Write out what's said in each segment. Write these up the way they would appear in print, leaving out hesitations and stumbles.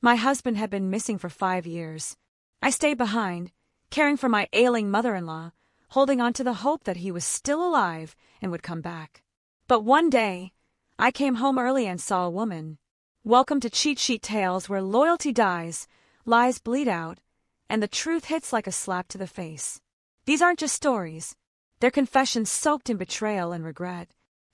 My husband had been missing for 5 years. I stayed behind, caring for my ailing mother-in-law, holding on to the hope that he was still alive and would come back. But one day, I came home early and saw a woman. Welcome to cheat sheet tales where loyalty dies, lies bleed out, and the truth hits like a slap to the face. These aren't just stories. They're confessions soaked in betrayal and regret.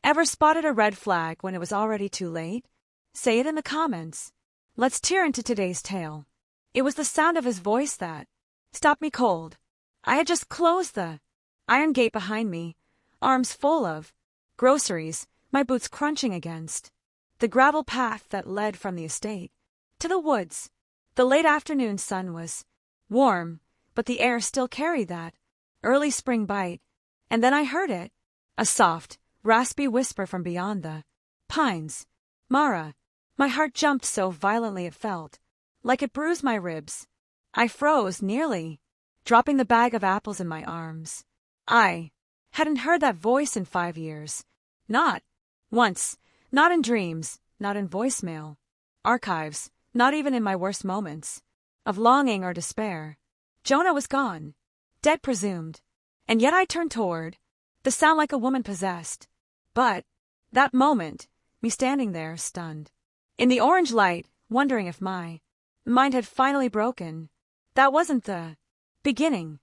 Ever spotted a red flag when it was already too late? Say it in the comments. Let's tear into today's tale. It was the sound of his voice that stopped me cold. I had just closed the iron gate behind me, arms full of groceries, my boots crunching against the gravel path that led from the estate to the woods. The late afternoon sun was warm, but the air still carried that early spring bite. And then I heard it, a soft, raspy whisper from beyond the pines. Mara. My heart jumped so violently it felt like it bruised my ribs. I froze, nearly dropping the bag of apples in my arms. I hadn't heard that voice in 5 years. Not once, not in dreams, not in voicemail archives, not even in my worst moments of longing or despair. Jonah was gone, dead presumed, and yet I turned toward the sound like a woman possessed. But that moment, me standing there stunned, in the orange light, wondering if my mind had finally broken. That wasn't the beginning.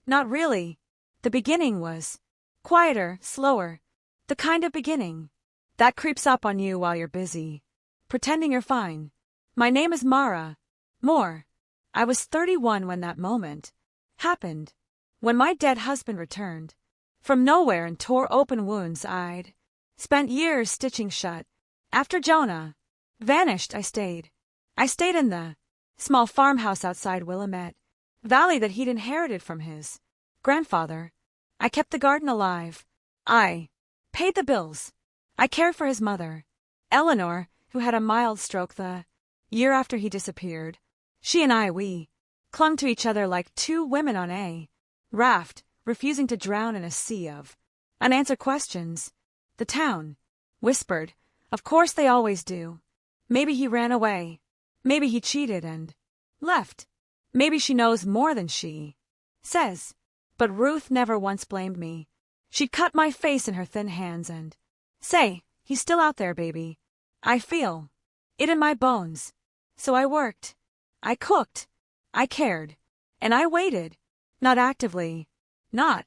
Not really. The beginning was quieter, slower. The kind of beginning that creeps up on you while you're busy pretending you're fine. My name is Mara Moore. I was 31 when that moment happened. When my dead husband returned from nowhere and tore open wounds I'd spent years stitching shut. After Jonah vanished, I stayed in the small farmhouse outside Willamette Valley that he'd inherited from his grandfather. I kept the garden alive. I paid the bills. I cared for his mother, Eleanor, who had a mild stroke the year after he disappeared. She and we clung to each other like two women on a raft, refusing to drown in a sea of unanswered questions. The town whispered, of course they always do. Maybe he ran away. Maybe he cheated and left. Maybe she knows more than she says. But Ruth never once blamed me. She'd cut my face in her thin hands and say, he's still out there, baby. I feel it in my bones. So I worked. I cooked. I cared. And I waited. Not actively. Not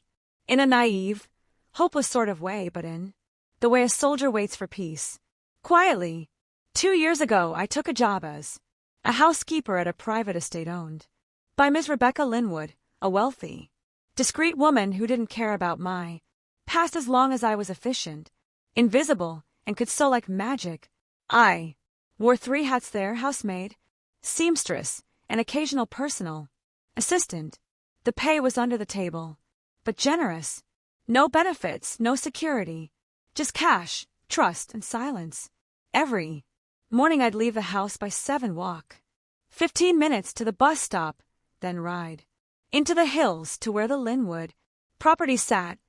in a naive, hopeless sort of way, but in the way a soldier waits for peace. Quietly. 2 years ago, I took a job as a housekeeper at a private estate owned by Miss Rebecca Linwood, a wealthy, discreet woman who didn't care about my past as long as I was efficient, invisible, and could sew like magic. I wore 3 hats there: housemaid, seamstress, and occasional personal assistant. The pay was under the table, but generous. No benefits, no security, just cash, trust, and silence. Every morning I'd leave the house by 7, walk 15 minutes to the bus stop, then ride into the hills to where the Linwood property sat,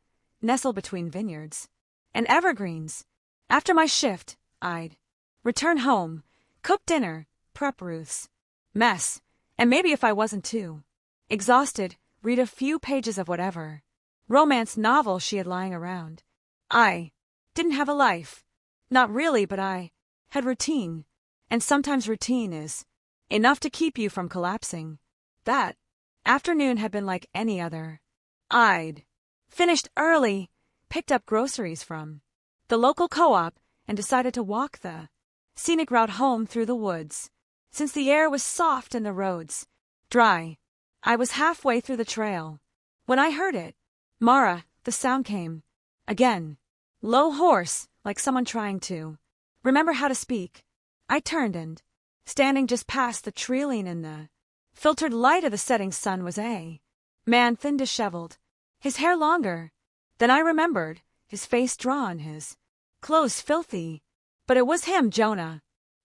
nestled between vineyards and evergreens. After my shift, I'd return home, cook dinner, prep Ruth's mess, and maybe if I wasn't too exhausted, read a few pages of whatever romance novel she had lying around. I didn't have a life. Not really, but I had routine, and sometimes routine is enough to keep you from collapsing. That afternoon had been like any other. I'd finished early, picked up groceries from the local co-op, and decided to walk the scenic route home through the woods. Since the air was soft and the roads dry, I was halfway through the trail when I heard it. Mara, the sound came again. Low, hoarse, like someone trying to remember how to speak. I turned and, standing just past the tree-line in the filtered light of the setting sun, was a man, thin, disheveled, his hair longer than I remembered, his face drawn, his clothes filthy. But it was him, Jonah.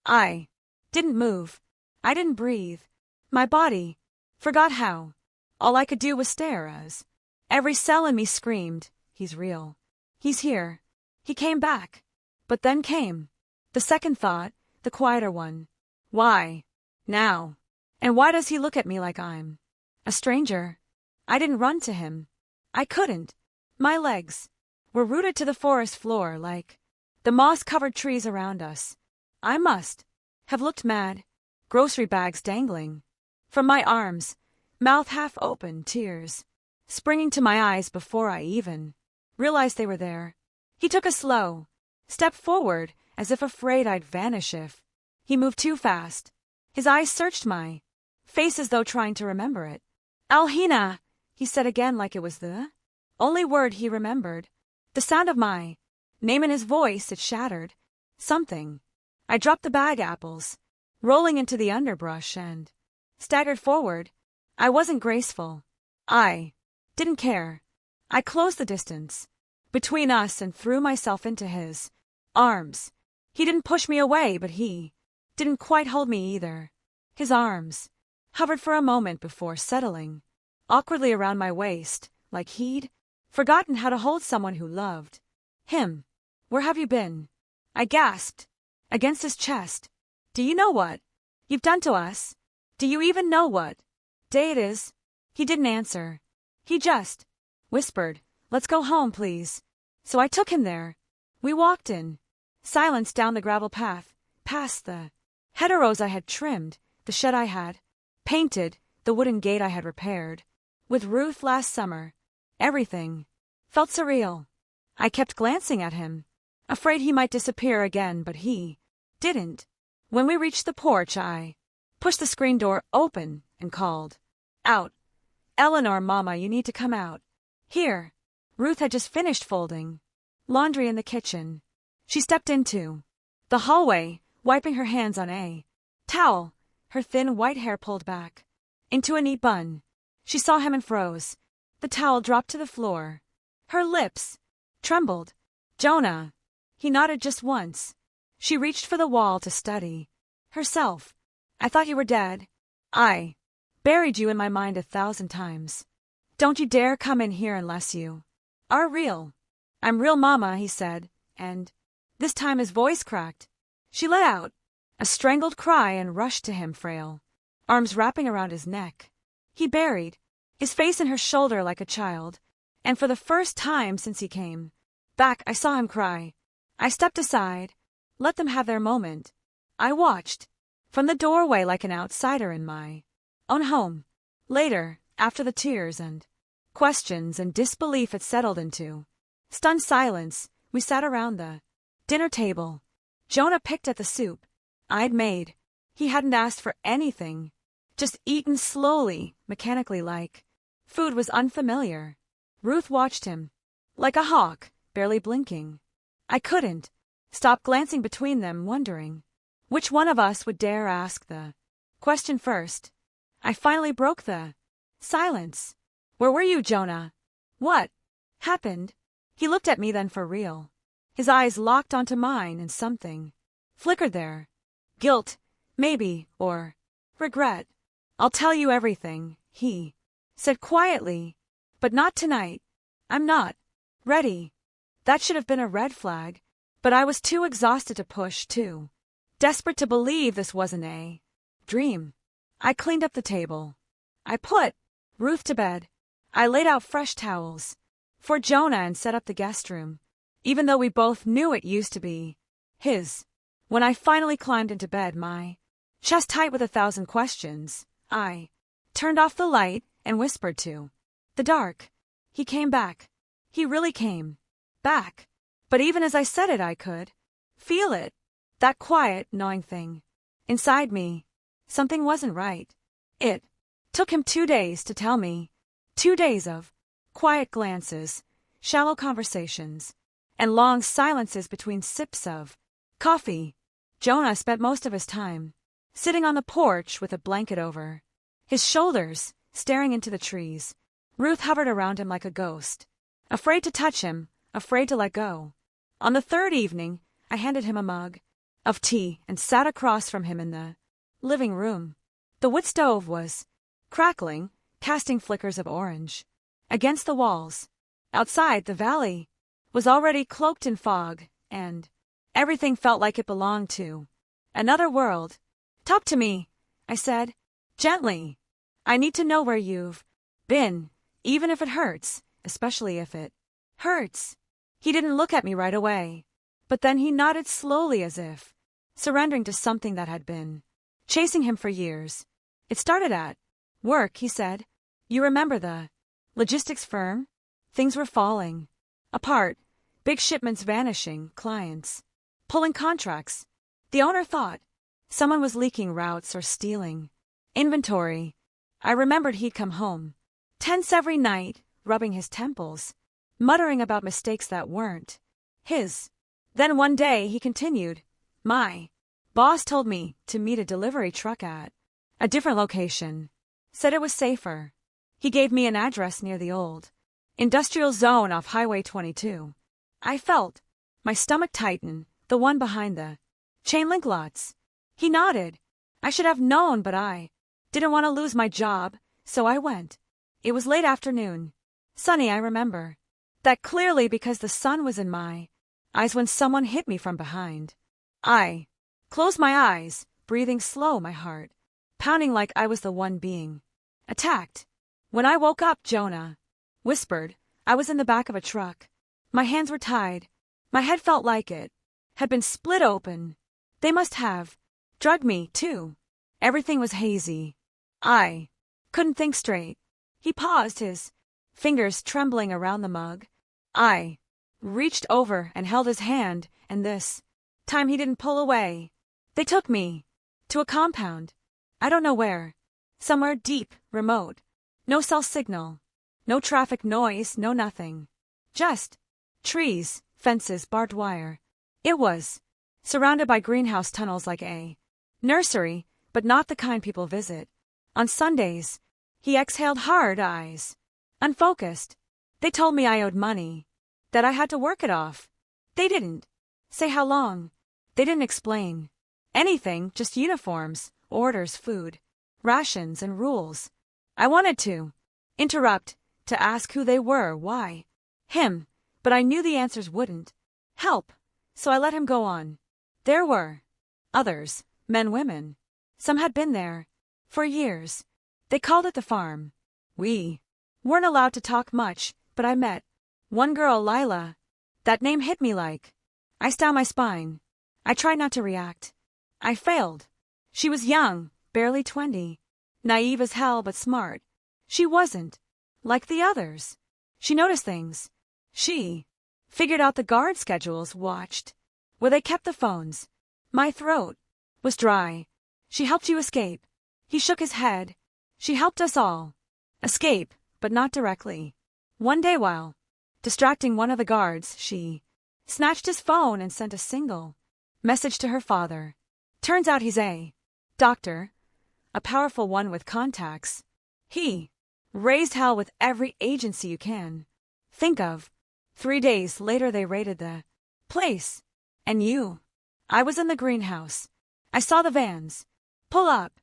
I didn't move. I didn't breathe. My body forgot how. All I could do was stare as every cell in me screamed, he's real. He's here. He came back. But then came the second thought, the quieter one. Why Now. And why does he look at me like I'm a stranger? I didn't run to him. I couldn't. My legs were rooted to the forest floor like the moss-covered trees around us. I must have looked mad, grocery bags dangling from my arms, mouth half open, tears springing to my eyes before I even realized they were there. He took a slow step forward as if afraid I'd vanish if he moved too fast. His eyes searched my face as though trying to remember it. Alhina, he said again like it was the only word he remembered. The sound of my name in his voice, it shattered something. I dropped the bag apples, rolling into the underbrush, and staggered forward. I wasn't graceful. I didn't care. I closed the distance between us and threw myself into his arms. He didn't push me away, but he didn't quite hold me either. His arms hovered for a moment before settling awkwardly around my waist, like he'd forgotten how to hold someone who loved him. Where have you been? I gasped against his chest. Do you know what you've done to us? Do you even know what day it is? He didn't answer. He just whispered, let's go home, please. So I took him there. We walked in silence down the gravel path, past the hedgerows I had trimmed, the shed I had painted, the wooden gate I had repaired. With Ruth last summer, everything felt surreal. I kept glancing at him, afraid he might disappear again, but he didn't. When we reached the porch, I pushed the screen door open and called out, Eleanor, Mama, you need to come out. Here. Ruth had just finished folding laundry in the kitchen. She stepped into the hallway, wiping her hands on a towel, her thin white hair pulled back into a neat bun. She saw him and froze. The towel dropped to the floor. Her lips trembled. Jonah. He nodded just once. She reached for the wall to study herself. I thought you were dead. I buried you in my mind 1,000 times. Don't you dare come in here unless you are real. I'm real, Mama, he said, and this time his voice cracked. She let out a strangled cry and rushed to him, frail arms wrapping around his neck. He buried his face in her shoulder like a child, and for the first time since he came back, I saw him cry. I stepped aside, let them have their moment. I watched from the doorway like an outsider in my own home. Later, after the tears and questions and disbelief had settled into stunned silence, we sat around the dinner table. Jonah picked at the soup I'd made. He hadn't asked for anything, just eaten slowly, mechanically, like food was unfamiliar. Ruth watched him like a hawk, barely blinking. I couldn't stop glancing between them, wondering which one of us would dare ask the question first. I finally broke the silence. Where were you, Jonah? What happened? He looked at me then for real. His eyes locked onto mine, and something flickered there. Guilt, maybe, or regret. I'll tell you everything, he said quietly, but not tonight. I'm not ready. That should have been a red flag, but I was too exhausted to push, too desperate to believe this wasn't a dream. I cleaned up the table. I put Ruth to bed. I laid out fresh towels for Jonah and set up the guest room, even though we both knew it used to be his. When I finally climbed into bed, my chest tight with 1,000 questions, I turned off the light and whispered to the dark. He came back. He really came back. But even as I said it, I could feel it. That quiet, gnawing thing inside me. Something wasn't right. It took him 2 days to tell me. 2 days of quiet glances, shallow conversations, and long silences between sips of coffee. Jonah spent most of his time sitting on the porch with a blanket over his shoulders, staring into the trees. Ruth hovered around him like a ghost, afraid to touch him, afraid to let go. On the third evening, I handed him a mug of tea and sat across from him in the living room. The wood stove was crackling, casting flickers of orange against the walls. Outside, the valley was already cloaked in fog, and everything felt like it belonged to another world. Talk to me, I said, gently. I need to know where you've been, even if it hurts, especially if it hurts. He didn't look at me right away, but then he nodded slowly as if surrendering to something that had been chasing him for years. It started at work, he said. You remember the logistics firm? Things were falling apart, big shipments vanishing, clients pulling contracts. The owner thought someone was leaking routes or stealing inventory. I remembered he'd come home, tense every night, rubbing his temples, muttering about mistakes that weren't his. Then one day, he continued, my boss told me to meet a delivery truck at a different location. Said it was safer. He gave me an address near the old industrial zone off Highway 22. I felt my stomach tighten, the one behind the chain link lots. He nodded. I should have known, but I didn't want to lose my job, so I went. It was late afternoon. Sunny, I remember that clearly because the sun was in my eyes when someone hit me from behind. I closed my eyes, breathing slow, my heart pounding like I was the one being attacked. When I woke up, Jonah whispered. I was in the back of a truck. My hands were tied. My head felt like it had been split open. They must have drugged me, too. Everything was hazy. I couldn't think straight. He paused, his fingers trembling around the mug. I reached over and held his hand, and this time he didn't pull away. They took me to a compound. I don't know where. Somewhere deep, remote. No cell signal. No traffic noise, no nothing. Just trees, fences, barbed wire. It was surrounded by greenhouse tunnels like a nursery, but not the kind people visit. On Sundays, he exhaled hard, eyes unfocused. They told me I owed money, that I had to work it off. They didn't say how long. They didn't explain anything, just uniforms, orders, food, rations, and rules. I wanted to interrupt, to ask who they were, why him, but I knew the answers wouldn't help, so I let him go on. There were others, men, women. Some had been there for years. They called it the farm. We weren't allowed to talk much, but I met one girl, Lila. That name hit me like ice down my spine. I tried not to react. I failed. She was young, barely 20, naive as hell but smart. She wasn't like the others. She noticed things. She figured out the guard schedules, watched where they kept the phones. My throat was dry. She helped you escape. He shook his head. She helped us all escape, but not directly. One day while distracting one of the guards, she snatched his phone and sent a single message to her father. Turns out he's a doctor, a powerful one with contacts. He raised hell with every agency you can think of. 3 days later they raided the place. And you? I was in the greenhouse. I saw the vans pull up.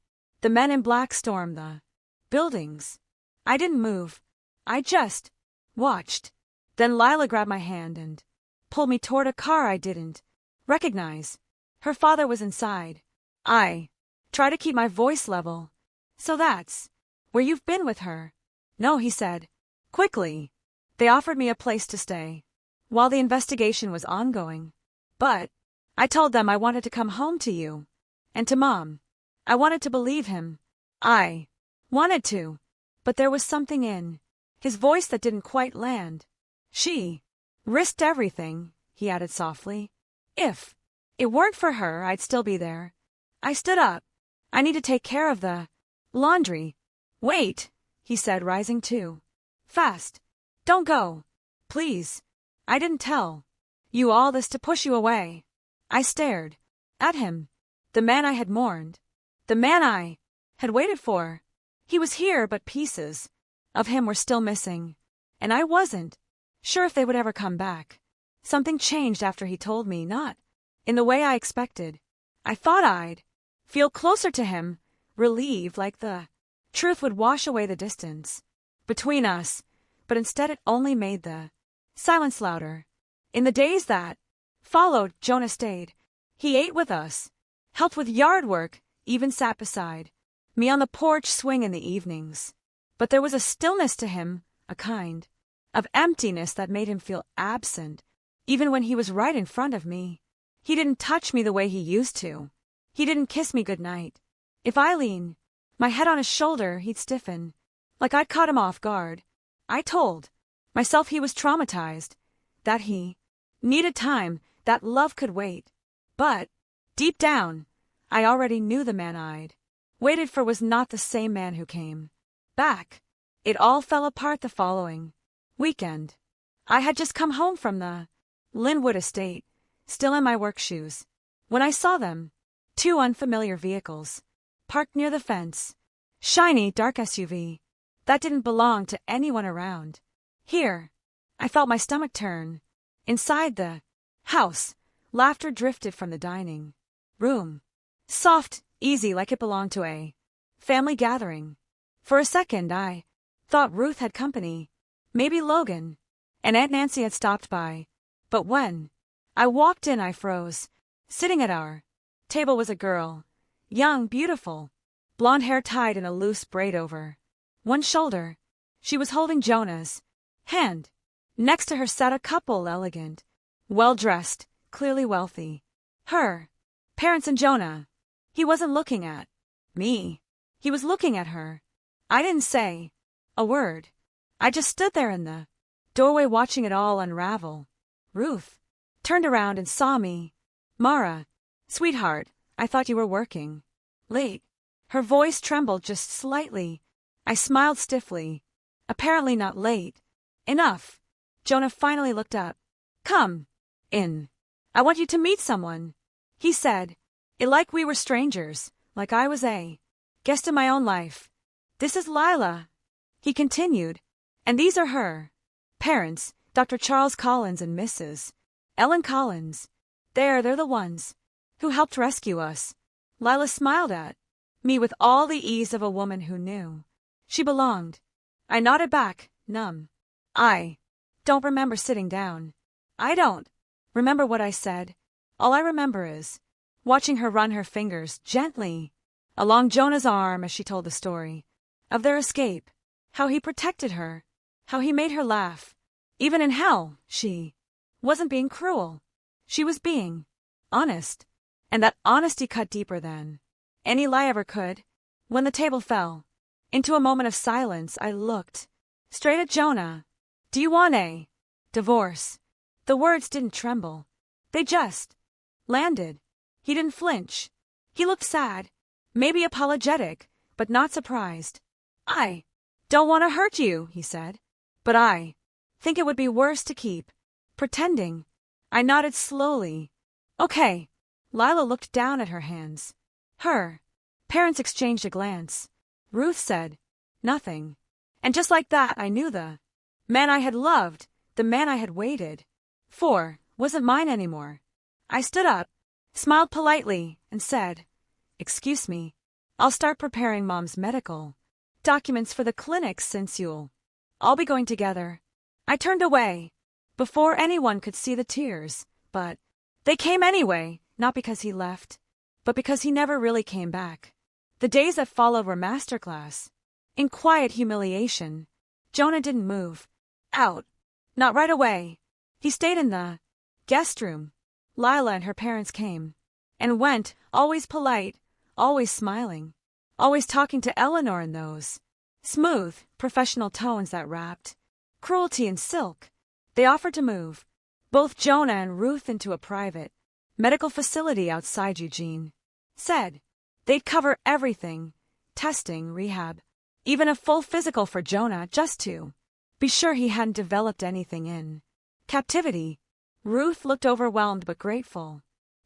The men in black storm the buildings. I didn't move. I just watched. Then Lila grabbed my hand and pulled me toward a car I didn't recognize. Her father was inside. I tried to keep my voice level. So that's where you've been with her? No, he said quickly. They offered me a place to stay while the investigation was ongoing. But I told them I wanted to come home to you and to Mom. I wanted to believe him. I wanted to. But there was something in his voice that didn't quite land. She risked everything, he added softly. If it weren't for her, I'd still be there. I stood up. I need to take care of the laundry. Wait, he said, rising too fast. Don't go. Please. I didn't tell you all this to push you away. I stared at him. The man I had mourned. The man I had waited for. He was here, but pieces of him were still missing. And I wasn't sure if they would ever come back. Something changed after he told me, not in the way I expected. I thought I'd feel closer to him, relieved, like the truth would wash away the distance between us, but instead it only made the silence louder. In the days that followed, Jonah stayed. He ate with us, helped with yard work, even sat beside me on the porch swing in the evenings. But there was a stillness to him, a kind of emptiness that made him feel absent, even when he was right in front of me. He didn't touch me the way he used to. He didn't kiss me goodnight. If I leaned my head on his shoulder, he'd stiffen, like I'd caught him off guard. I told myself he was traumatized, that he needed time, that love could wait. But, deep down, I already knew the man I'd waited for was not the same man who came back. It all fell apart the following weekend. I had just come home from the Linwood estate, still in my work shoes, when I saw them. 2 unfamiliar vehicles, parked near the fence. Shiny, dark SUV. That didn't belong to anyone around. Here, I felt my stomach turn. Inside the house, laughter drifted from the dining room. Soft, easy, like it belonged to a family gathering. For a second, I thought Ruth had company. Maybe Logan and Aunt Nancy had stopped by. But when I walked in, I froze. Sitting at our table was a girl, young, beautiful, blonde hair tied in a loose braid over one shoulder. She was holding Jonah's hand. Next to her sat a couple, elegant, well-dressed, clearly wealthy. Her parents and Jonah. He wasn't looking at me. He was looking at her. I didn't say a word. I just stood there in the doorway watching it all unravel. Ruth turned around and saw me. Mara, sweetheart, I thought you were working late. Her voice trembled just slightly. I smiled stiffly. Apparently not late enough. Jonah finally looked up. Come in. I want you to meet someone, he said. It like we were strangers, like I was a guest in my own life. This is Lila, he continued, and these are her parents, Dr. Charles Collins and Mrs. Ellen Collins. They're the ones who helped rescue us. Lila smiled at me with all the ease of a woman who knew she belonged. I nodded back, numb. I don't remember sitting down. I don't remember what I said. All I remember is watching her run her fingers gently along Jonah's arm as she told the story of their escape, how he protected her, how he made her laugh. Even in hell, she wasn't being cruel. She was being honest, and that honesty cut deeper than any lie ever could. When the table fell into a moment of silence, I looked straight at Jonah. Do you want a divorce? The words didn't tremble. They just landed. He didn't flinch. He looked sad, maybe apologetic, but not surprised. I don't want to hurt you, he said, but I think it would be worse to keep pretending. I nodded slowly. Okay. Lila looked down at her hands. Her parents exchanged a glance. Ruth said nothing. And just like that, I knew the man I had loved, the man I had waited for, wasn't mine anymore. I stood up, smiled politely, and said, Excuse me, I'll start preparing Mom's medical documents for the clinic since you'll all be going together. I turned away before anyone could see the tears, but they came anyway, not because he left, but because he never really came back. The days that followed were masterclass in quiet humiliation. Jonah didn't move out, not right away. He stayed in the guest room. Lila and her parents came and went, always polite, always smiling, always talking to Eleanor in those smooth, professional tones that wrapped cruelty in silk. They offered to move both Jonah and Ruth into a private medical facility outside Eugene. Said they'd cover everything, testing, rehab, even a full physical for Jonah, just to be sure he hadn't developed anything in captivity. Ruth looked overwhelmed but grateful.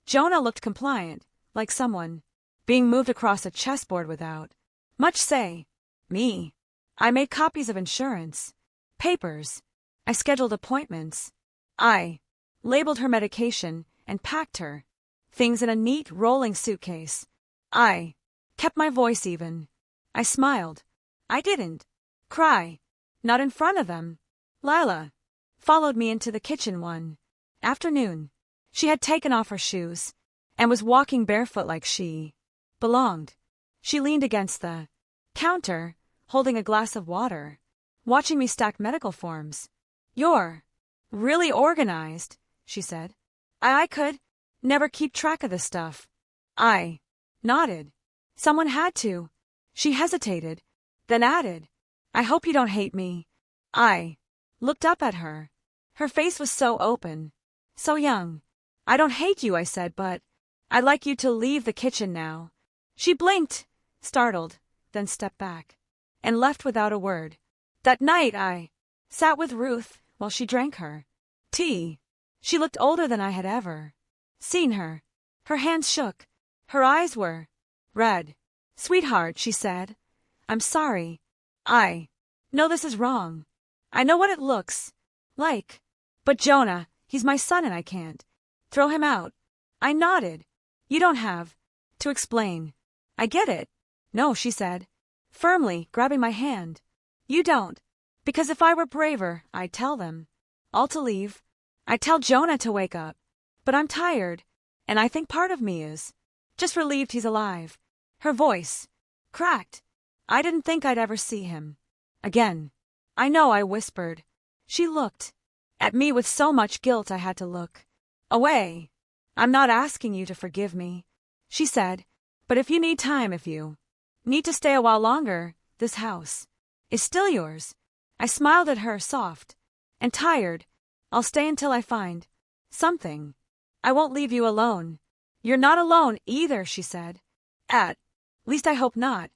Jonah looked compliant, like someone being moved across a chessboard without much say. Me. I made copies of insurance papers. I scheduled appointments. I labeled her medication and packed her things in a neat rolling suitcase. I kept my voice even. I smiled. I didn't cry. Not in front of them. Lila followed me into the kitchen one afternoon. She had taken off her shoes and was walking barefoot like she belonged. She leaned against the counter, holding a glass of water, watching me stack medical forms. "You're really organized," she said. I could never keep track of this stuff." I nodded. "Someone had to." She hesitated, then added, "I hope you don't hate me." I looked up at her. Her face was so open, so young. "I don't hate you," I said, "but I'd like you to leave the kitchen now." She blinked, startled, then stepped back, and left without a word. That night I sat with Ruth while she drank her tea. She looked older than I had ever seen her. Her hands shook. Her eyes were red. "Sweetheart," she said, "I'm sorry. I know this is wrong. I know what it looks like. But Jonah, he's my son and I can't throw him out." I nodded. "You don't have to explain. I get it." "No," she said, firmly, grabbing my hand. "You don't. Because if I were braver, I'd tell them all to leave. I'd tell Jonah to wake up. But I'm tired, and I think part of me is just relieved he's alive." Her voice cracked. "I didn't think I'd ever see him again." "I know," I whispered. She looked at me with so much guilt I had to look away. "I'm not asking you to forgive me," she said, "but if you need time, if you need to stay a while longer, this house is still yours." I smiled at her, soft and tired. "I'll stay until I find something. I won't leave you alone." "You're not alone either," she said. "At least I hope not."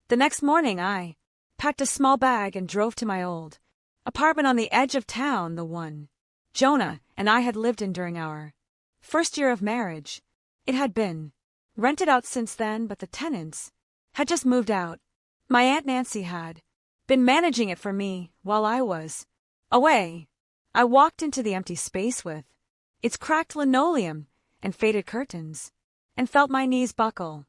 The next morning I packed a small bag and drove to my old apartment on the edge of town, the one Jonah and I had lived in during our first year of marriage. It had been rented out since then, but the tenants had just moved out. My Aunt Nancy had been managing it for me while I was away. I walked into the empty space with its cracked linoleum and faded curtains, and felt my knees buckle.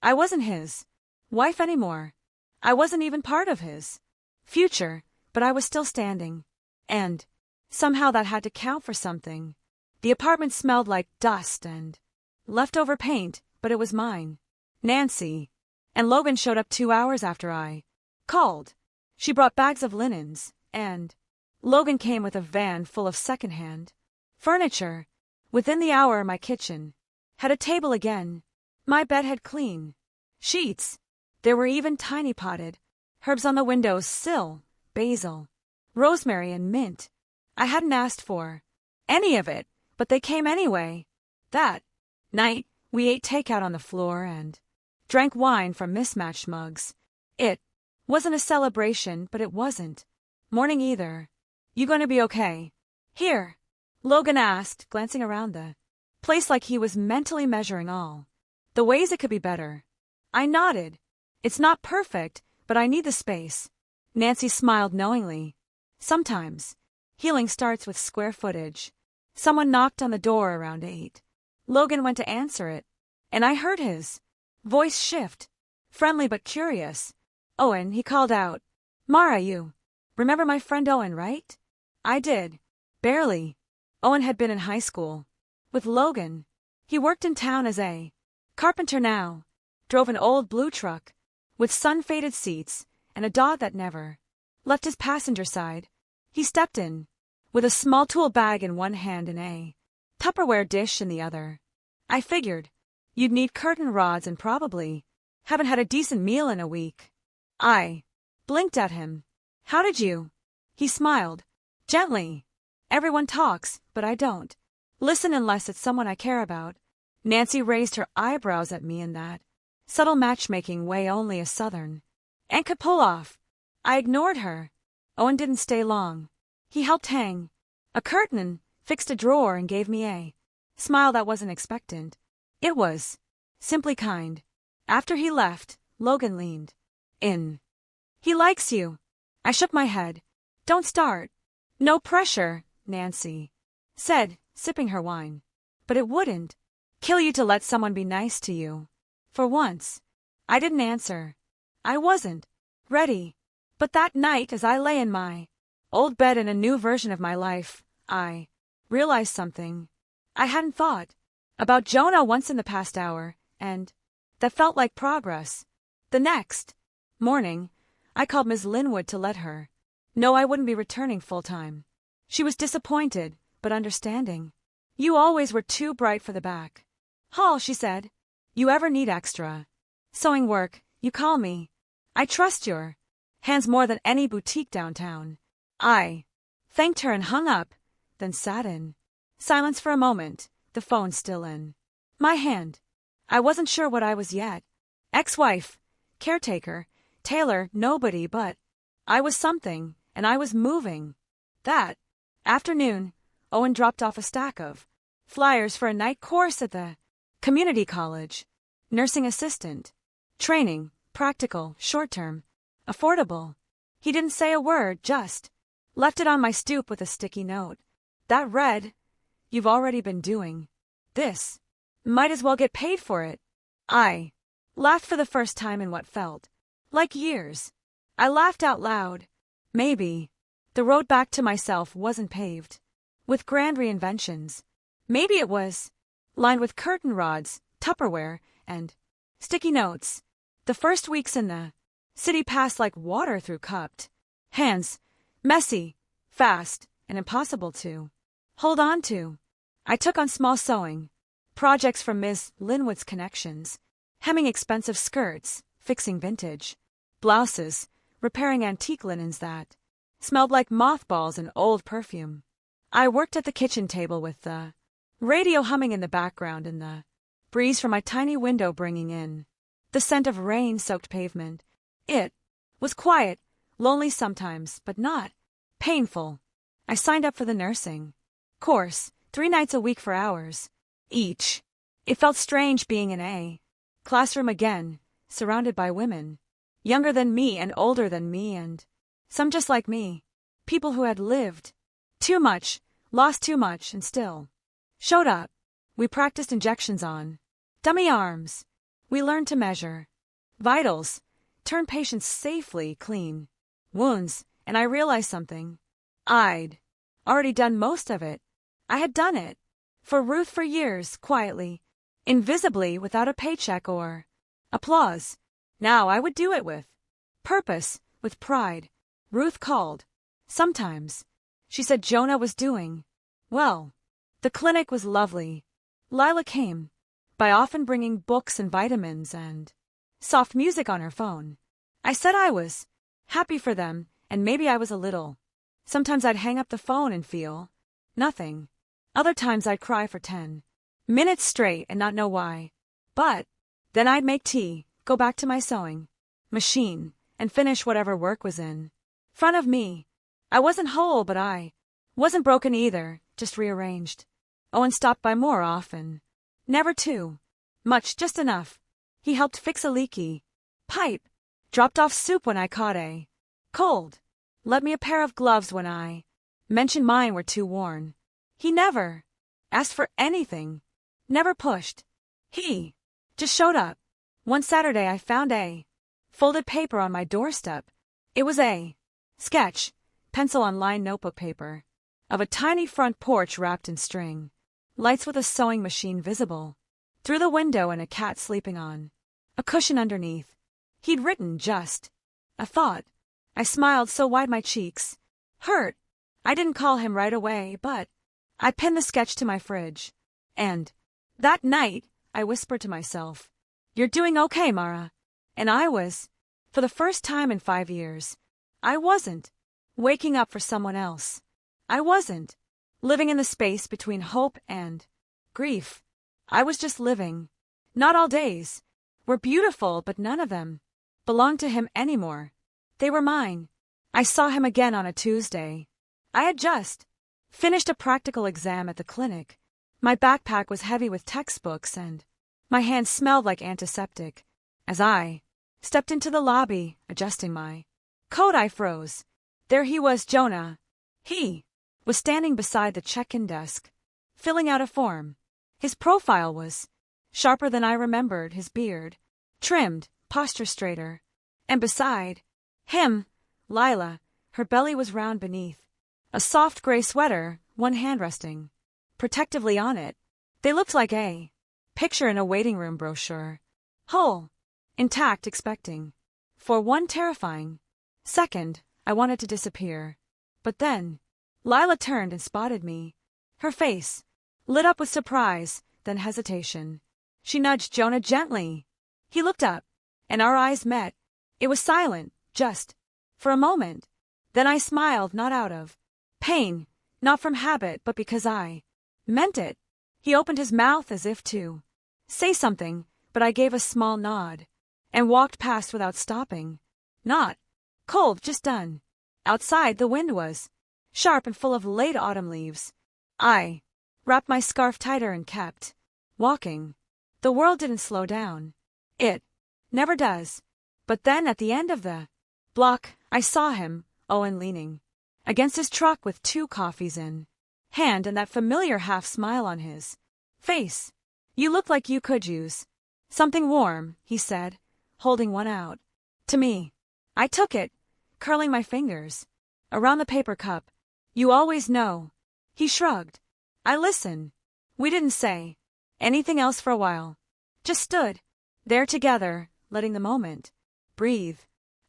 I wasn't his wife anymore. I wasn't even part of his future, but I was still standing. And somehow that had to count for something. The apartment smelled like dust and leftover paint, but it was mine. Nancy and Logan showed up 2 hours after I called. She brought bags of linens, and Logan came with a van full of secondhand furniture. Within the hour, my kitchen had a table again. My bed had clean sheets. There were even tiny potted herbs on the window sill, basil, rosemary, and mint. I hadn't asked for any of it, but they came anyway. That night, we ate takeout on the floor and drank wine from mismatched mugs. It wasn't a celebration, but it wasn't mourning either. "You gonna be okay here?" Logan asked, glancing around the place like he was mentally measuring all the ways it could be better. I nodded. "It's not perfect, but I need the space." Nancy smiled knowingly. "Sometimes healing starts with square footage." Someone knocked on the door around 8. Logan went to answer it, and I heard his voice shift, friendly but curious. "Owen," he called out. "Mara, you remember my friend Owen, right?" I did. Barely. Owen had been in high school with Logan. He worked in town as a carpenter now, drove an old blue truck with sun-faded seats and a dog that never left his passenger side. He stepped in with a small tool bag in one hand and a Tupperware dish in the other. I figured you'd need curtain rods and probably haven't had a decent meal in a week. I blinked at him. "How did you?" He smiled gently. "Everyone talks, but I don't listen unless it's someone I care about." Nancy raised her eyebrows at me in that subtle matchmaking way only a Southern and could pull off. I ignored her. Owen didn't stay long. He helped hang a curtain, fixed a drawer, and gave me a smile that wasn't expectant. It was simply kind. After he left, Logan leaned in. "He likes you." I shook my head. "Don't start." "No pressure," Nancy said, sipping her wine. "But it wouldn't kill you to let someone be nice to you. For once." I didn't answer. I wasn't ready. But that night, as I lay in my old bed in a new version of my life, I realized something. I hadn't thought about Jonah once in the past hour, and that felt like progress. The next morning, I called Ms. Linwood to let her know I wouldn't be returning full-time. She was disappointed, but understanding. You always were too bright for the back hall, she said. You ever need extra sewing work, you call me. I trust your hands more than any boutique downtown. I thanked her and hung up, then sat in silence for a moment, the phone still in my hand. I wasn't sure what I was yet. Ex-wife, caretaker, tailor, nobody, but I was something, and I was moving. That afternoon, Owen dropped off a stack of flyers for a night course at the community college. Nursing assistant. Training, practical, short-term, affordable. He didn't say a word, just left it on my stoop with a sticky note that read, "You've already been doing this. Might as well get paid for it." I laughed for the first time in what felt like years. I laughed out loud. Maybe the road back to myself wasn't paved with grand reinventions. Maybe it was lined with curtain rods, Tupperware, and sticky notes. The first weeks in the city passed like water through cupped hands, messy, fast, and impossible to hold on to. I took on small sewing projects from Ms. Linwood's connections, hemming expensive skirts, fixing vintage blouses, repairing antique linens that smelled like mothballs and old perfume. I worked at the kitchen table with the radio humming in the background and the breeze from my tiny window bringing in the scent of rain-soaked pavement. It was quiet, lonely sometimes, but not painful. I signed up for the nursing course, 3 nights a week for hours each. It felt strange being in a classroom again, surrounded by women, younger than me and older than me, and some just like me, people who had lived too much, lost too much, and still showed up. We practiced injections on dummy arms. We learned to measure vitals, turn patients safely clean wounds, and I realized something. I'd already done most of it. I had done it for Ruth for years, quietly, invisibly, without a paycheck or applause. Now I would do it with purpose, with pride. Ruth called sometimes. She said Jonah was doing well. The clinic was lovely. Lila came by, often bringing books and vitamins and soft music on her phone. I said I was happy for them, and maybe I was a little. Sometimes I'd hang up the phone and feel nothing. Other times I'd cry for 10 minutes straight and not know why. But then I'd make tea, go back to my sewing machine, and finish whatever work was in front of me. I wasn't whole, but I wasn't broken either, just rearranged. Owen stopped by more often. Never too much, just enough. He helped fix a leaky pipe, dropped off soup when I caught a cold, lent me a pair of gloves when I mentioned mine were too worn. He never asked for anything, never pushed. He just showed up. One Saturday I found a folded paper on my doorstep. It was a sketch, pencil on lined notebook paper, of a tiny front porch wrapped in string, lights with a sewing machine visible through the window and a cat sleeping on a cushion underneath. He'd written just a thought. I smiled so wide my cheeks hurt. I didn't call him right away, but I pinned the sketch to my fridge. And that night, I whispered to myself, "You're doing okay, Mara." And I was. For the first time in 5 years, I wasn't waking up for someone else. I wasn't living in the space between hope and grief. I was just living. Not all days were beautiful, but none of them belonged to him anymore. They were mine. I saw him again on a Tuesday. I had just finished a practical exam at the clinic. My backpack was heavy with textbooks and my hands smelled like antiseptic. As I stepped into the lobby, adjusting my coat, I froze. There he was, Jonah. He was standing beside the check-in desk, filling out a form. His profile was sharper than I remembered, his beard trimmed, posture straighter. And beside him, Lila. Her belly was round beneath a soft gray sweater, one hand resting protectively on it. They looked like a picture in a waiting room brochure. Whole intact, expecting. For one terrifying second, I wanted to disappear. But then, Lila turned and spotted me. Her face lit up with surprise, then hesitation. She nudged Jonah gently. He looked up, and our eyes met. It was silent, just for a moment. Then I smiled, not out of pain, not from habit, but because I meant it. He opened his mouth as if to say something, but I gave a small nod and walked past without stopping. Not cold, just done. Outside, the wind was sharp and full of late autumn leaves. I wrapped my scarf tighter and kept walking. The world didn't slow down. It never does. But then at the end of the block, I saw him, Owen, leaning against his truck with 2 coffees in hand and that familiar half-smile on his face. "You look like you could use something warm," he said, holding one out to me. I took it, curling my fingers around the paper cup. "You always know." He shrugged. I listened. We didn't say anything else for a while. Just stood there together, letting the moment breathe.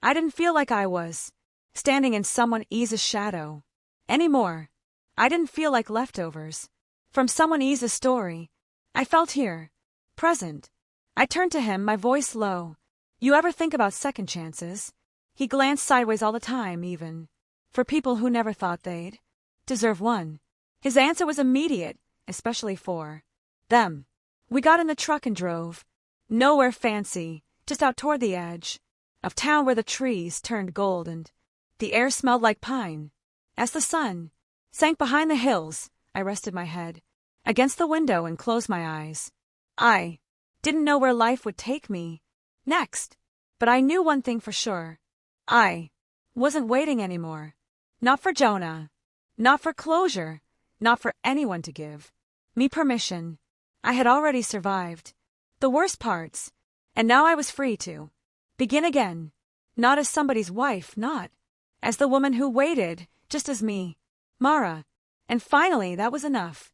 I didn't feel like I was standing in someone else's shadow anymore. I didn't feel like leftovers from someone else's story. I felt here, present. I turned to him, my voice low. "You ever think about second chances?" He glanced sideways. "All the time, even for people who never thought they'd deserve one." His answer was immediate, especially for them. We got in the truck and drove. Nowhere fancy, just out toward the edge of town where the trees turned gold and the air smelled like pine. As the sun sank behind the hills, I rested my head against the window and closed my eyes. I didn't know where life would take me next, but I knew one thing for sure. I wasn't waiting anymore. Not for Jonah. Not for closure. Not for anyone to give me permission. I had already survived the worst parts, and now I was free to begin again. Not as somebody's wife, not as the woman who waited, just as me, Mara. And finally, that was enough.